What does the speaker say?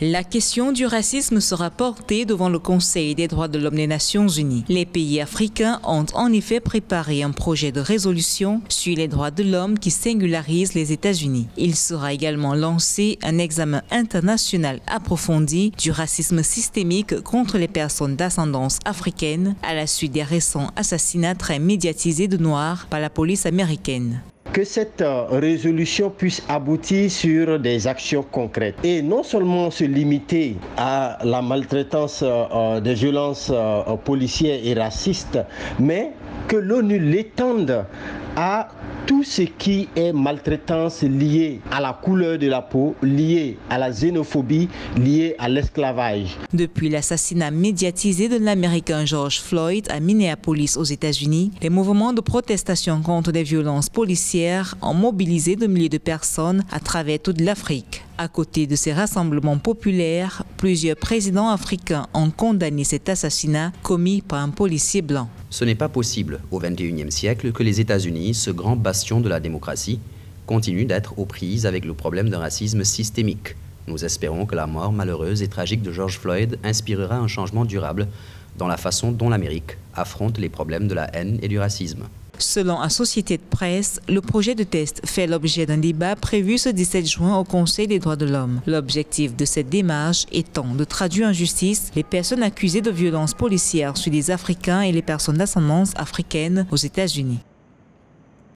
La question du racisme sera portée devant le Conseil des droits de l'homme des Nations Unies. Les pays africains ont en effet préparé un projet de résolution sur les droits de l'homme qui singularise les États-Unis. Il sera également lancé un examen international approfondi du racisme systémique contre les personnes d'ascendance africaine à la suite des récents assassinats très médiatisés de Noirs par la police américaine. Que cette résolution puisse aboutir sur des actions concrètes et non seulement se limiter à la maltraitance des violences policières et racistes, mais que l'ONU l'étende à tout ce qui est maltraitance liée à la couleur de la peau, liée à la xénophobie, liée à l'esclavage. Depuis l'assassinat médiatisé de l'Américain George Floyd à Minneapolis aux États-Unis, les mouvements de protestation contre les violences policières ont mobilisé de milliers de personnes à travers toute l'Afrique. À côté de ces rassemblements populaires, plusieurs présidents africains ont condamné cet assassinat commis par un policier blanc. Ce n'est pas possible au XXIe siècle que les États-Unis, ce grand bastion de la démocratie, continuent d'être aux prises avec le problème d'un racisme systémique. Nous espérons que la mort malheureuse et tragique de George Floyd inspirera un changement durable dans la façon dont l'Amérique affronte les problèmes de la haine et du racisme. Selon Associated Press, le projet de test fait l'objet d'un débat prévu ce 17 juin au Conseil des droits de l'homme. L'objectif de cette démarche étant de traduire en justice les personnes accusées de violences policières sur les Africains et les personnes d'ascendance africaine aux États-Unis.